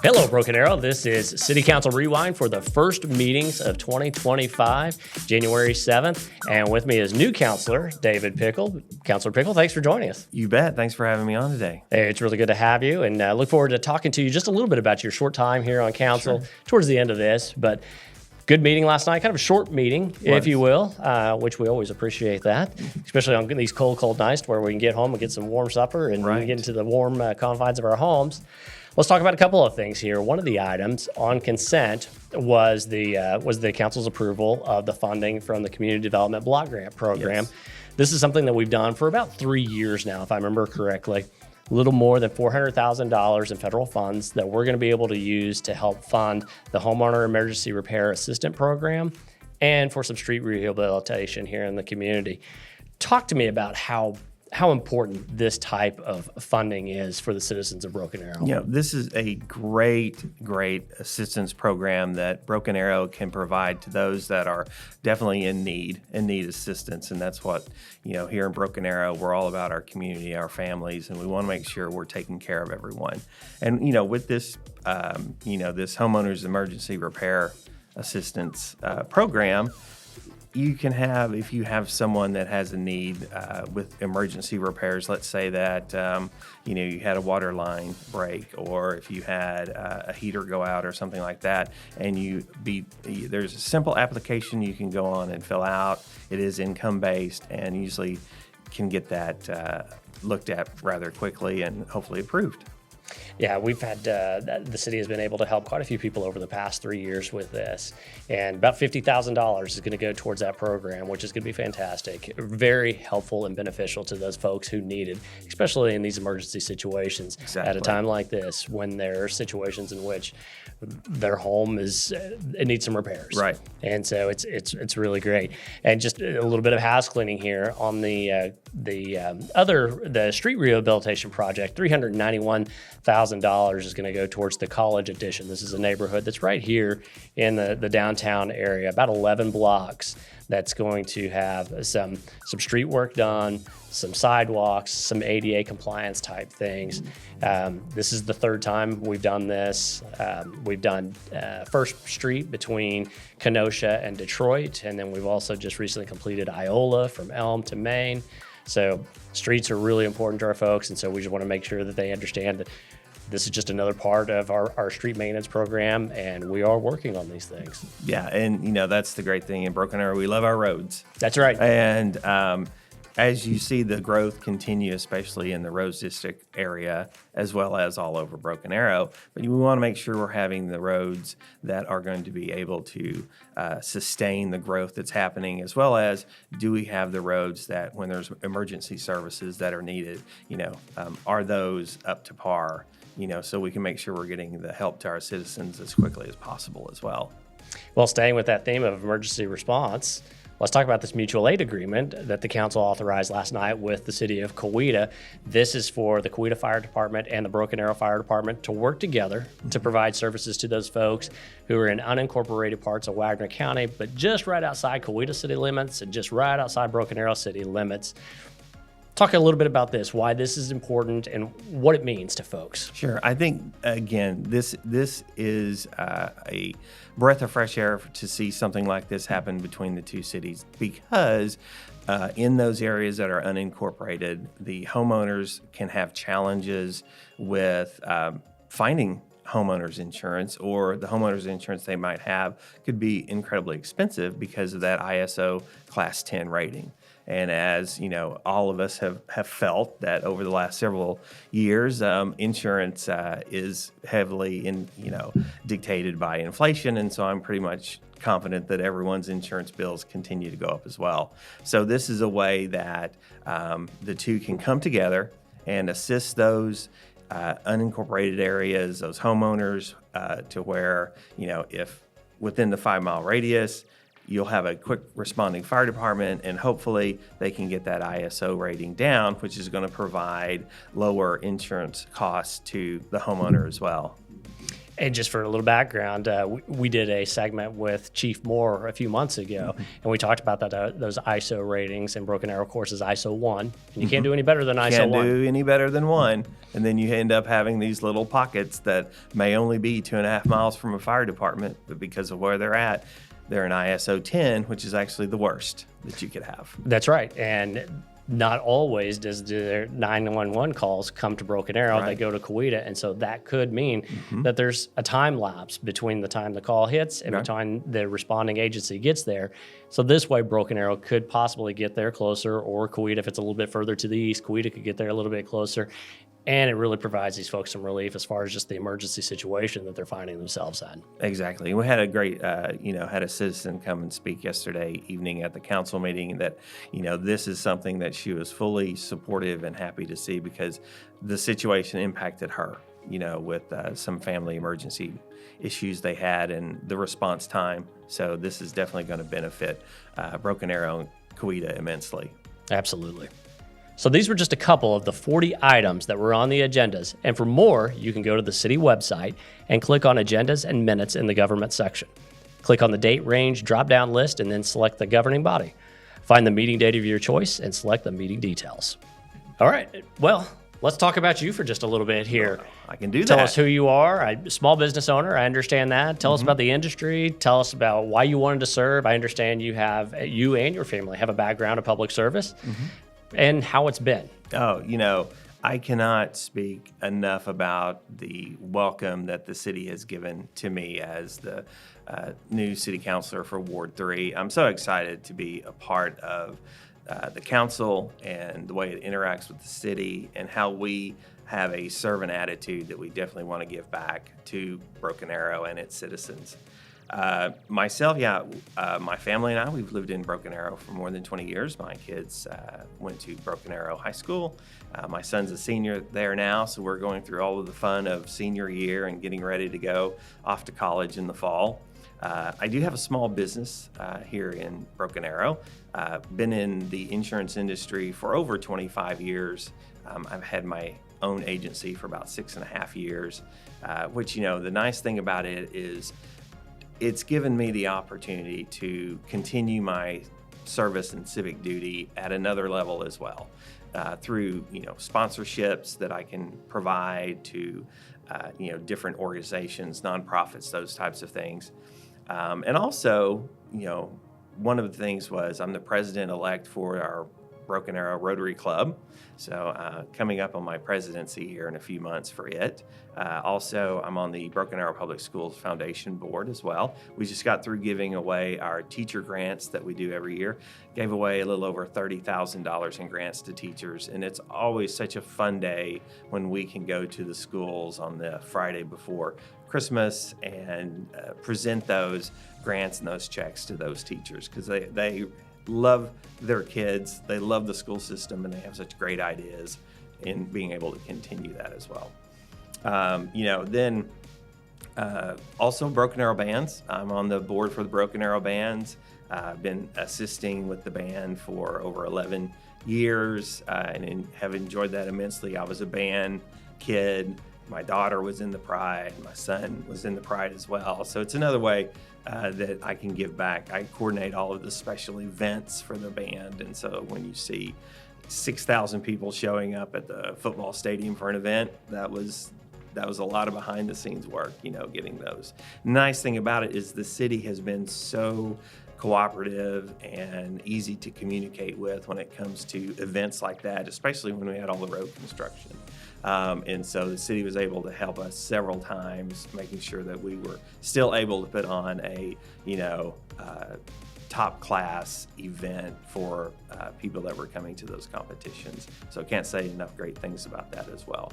Hello, Broken Arrow. This is City Council Rewind for the first meetings of 2025, January 7th. And with me is new councilor, David Pickle. Councilor Pickle, thanks for joining us. You bet. Thanks for having me on today. Hey, it's really good to have you, and look forward to talking to you just a little bit about your short time here on council towards the end of this. But good meeting last night, kind of a short meeting, if you will, which we always appreciate that, especially on these cold nights where we can get home and get some warm supper and get into the warm confines of our homes. Let's talk about a couple of things here. One of the items on consent was the council's approval of the funding from the Community Development Block Grant Program. Yes. This is something that we've done for about 3 years now, if I remember correctly. A little more than $400,000 in federal funds that we're going to be able to use to help fund the Homeowner Emergency Repair Assistant Program and for some street rehabilitation here in the community. Talk to me about how important this type of funding is for the citizens of Broken Arrow. You know, this is a great assistance program that Broken Arrow can provide to those that are definitely in need assistance. And that's what, here in Broken Arrow, we're all about our community, our families, and we want to make sure we're taking care of everyone. And, with this, this Homeowners Emergency Repair Assistance program, you can have, if you have someone that has a need with emergency repairs, let's say that, you had a water line break, or if you had a heater go out or something like that, and there's a simple application you can go on and fill out. It is income-based and usually can get that looked at rather quickly and hopefully approved. Yeah, we've had, the city has been able to help quite a few people over the past 3 years with this. And about $50,000 is going to go towards that program, which is going to be fantastic. Very helpful and beneficial to those folks who need it, especially in these emergency situations. Exactly. At a time like this, when there are situations in which their home it needs some repairs. Right. And so it's really great. And just a little bit of house cleaning here on the street rehabilitation project, $391,000 is going to go towards the College Addition. This is a neighborhood that's right here in the downtown area, about 11 blocks. That's going to have some street work done, some sidewalks, some ADA compliance type things. This is the third time we've done this. We've done First Street between Kenosha and Detroit, and then we've also just recently completed Iola from Elm to Maine. So streets are really important to our folks, and so we just want to make sure that they understand that this is just another part of our street maintenance program, and we are working on these things. Yeah, and that's the great thing in Broken Arrow. We love our roads. That's right. And as you see the growth continue, especially in the Rose District area, as well as all over Broken Arrow, but we want to make sure we're having the roads that are going to be able to sustain the growth that's happening, as well as do we have the roads that when there's emergency services that are needed, are those up to par? So we can make sure we're getting the help to our citizens as quickly as possible as well. Well, staying with that theme of emergency response, let's talk about this mutual aid agreement that the council authorized last night with the city of Coweta. This is for the Coweta Fire Department and the Broken Arrow Fire Department to work together to provide services to those folks who are in unincorporated parts of Wagner County, but just right outside Coweta city limits and just right outside Broken Arrow city limits. Talk a little bit about this, why this is important and what it means to folks. Sure. I think, again, this is a breath of fresh air to see something like this happen between the two cities, because in those areas that are unincorporated, the homeowners can have challenges with finding homeowners insurance, or the homeowners insurance they might have could be incredibly expensive because of that ISO Class 10 rating. And as all of us have felt that over the last several years, insurance is heavily dictated by inflation, and so I'm pretty much confident that everyone's insurance bills continue to go up as well. So this is a way that the two can come together and assist those unincorporated areas, those homeowners, to where if within the 5-mile radius, you'll have a quick responding fire department, and hopefully they can get that ISO rating down, which is going to provide lower insurance costs to the homeowner as well. And just for a little background, we did a segment with Chief Moore a few months ago, and we talked about those ISO ratings, and Broken Arrow, of course, is ISO 1. And you can't do any better than ISO 1. Can't do any better than 1. And then you end up having these little pockets that may only be 2.5 miles from a fire department, but because of where they're at, they're an ISO 10, which is actually the worst that you could have. That's right. And not always do their 911 calls come to Broken Arrow. They go to Coweta. And so that could mean that there's a time lapse between the time the call hits and the time the responding agency gets there. So this way, Broken Arrow could possibly get there closer, or Coweta, if it's a little bit further to the east, Coweta could get there a little bit closer. And it really provides these folks some relief as far as just the emergency situation that they're finding themselves in. Exactly. We had a great, had a citizen come and speak yesterday evening at the council meeting that, this is something that she was fully supportive and happy to see because the situation impacted her, with some family emergency issues they had and the response time. So this is definitely going to benefit Broken Arrow and Coweta immensely. Absolutely. So these were just a couple of the 40 items that were on the agendas. And for more, you can go to the city website and click on Agendas and Minutes in the Government section. Click on the date range drop-down list and then select the governing body. Find the meeting date of your choice and select the meeting details. All right. Well, let's talk about you for just a little bit here. I can do that. Tell us who you are. A small business owner. I understand that. Tell us about the industry. Tell us about why you wanted to serve. I understand you and your family have a background of public service. And how it's been. I cannot speak enough about the welcome that the city has given to me as the new city councilor for Ward 3. I'm so excited to be a part of the council and the way it interacts with the city and how we have a servant attitude that we definitely want to give back to Broken Arrow and its citizens. My family and I, we've lived in Broken Arrow for more than 20 years. My kids went to Broken Arrow High School. My son's a senior there now, so we're going through all of the fun of senior year and getting ready to go off to college in the fall. I do have a small business here in Broken Arrow. Been in the insurance industry for over 25 years. I've had my own agency for about 6.5 years, which, the nice thing about it is it's given me the opportunity to continue my service and civic duty at another level as well, through sponsorships that I can provide to different organizations, nonprofits, those types of things, and also one of the things was I'm the president-elect for our Broken Arrow Rotary Club. So coming up on my presidency here in a few months for it. Also, I'm on the Broken Arrow Public Schools Foundation board as well. We just got through giving away our teacher grants that we do every year. Gave away a little over $30,000 in grants to teachers. And it's always such a fun day when we can go to the schools on the Friday before Christmas and present those grants and those checks to those teachers because they love their kids, they love the school system, and they have such great ideas in being able to continue that as well. Also Broken Arrow Bands. I'm on the board for the Broken Arrow Bands. I've been assisting with the band for over 11 years and have enjoyed that immensely. I was a band kid. My daughter was in the Pride. My son was in the Pride as well. So it's another way that I can give back. I coordinate all of the special events for the band. And so when you see 6,000 people showing up at the football stadium for an event, that was a lot of behind the scenes work, getting those. Nice thing about it is the city has been so cooperative and easy to communicate with when it comes to events like that, especially when we had all the road construction. And so the city was able to help us several times, making sure that we were still able to put on a, top class event for people that were coming to those competitions. So I can't say enough great things about that as well.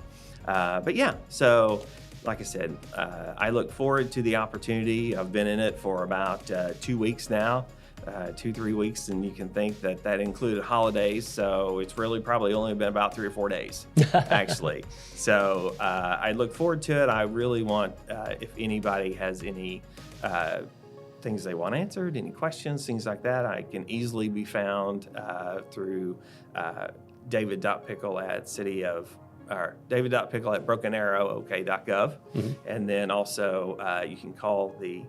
So like I said, I look forward to the opportunity. I've been in it for about 2 weeks now. 2-3 weeks, and you can think that included holidays, so it's really probably only been about 3 or 4 days actually. So I look forward to it. I really want, if anybody has any things they want answered, any questions, things like that, I can easily be found through David.Pickle at or david.pickle@brokenarrowok.gov. And then also you can call the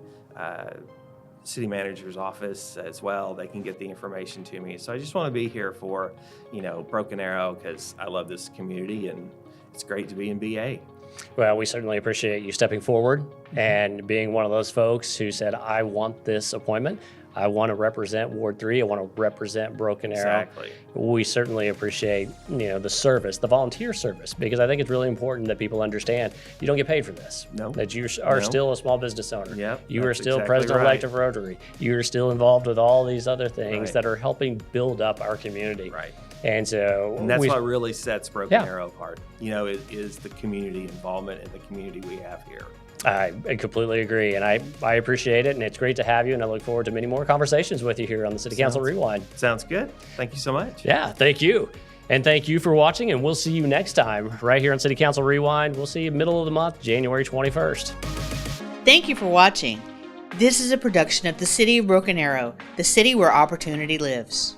city manager's office as well. They can get the information to me. So I just want to be here for, Broken Arrow, because I love this community and it's great to be in BA. Well, we certainly appreciate you stepping forward and being one of those folks who said, I want this appointment. I want to represent Ward 3. I want to represent Broken Arrow. Exactly. We certainly appreciate, the service, the volunteer service, because I think it's really important that people understand you don't get paid for this. No. That you are still a small business owner. Yep, You are that's still exactly president-elect right. of Rotary. You are still involved with all these other things Right. that are helping build up our community. Right. And so And that's what really sets Broken Yeah. Arrow apart, is the community involvement and the community we have here. I completely agree, and I appreciate it, and it's great to have you, and I look forward to many more conversations with you here on the City Council Rewind. Sounds good. Thank you so much. Yeah, thank you. And thank you for watching, and we'll see you next time right here on City Council Rewind. We'll see you middle of the month, January 21st. Thank you for watching. This is a production of the City of Broken Arrow, the city where opportunity lives.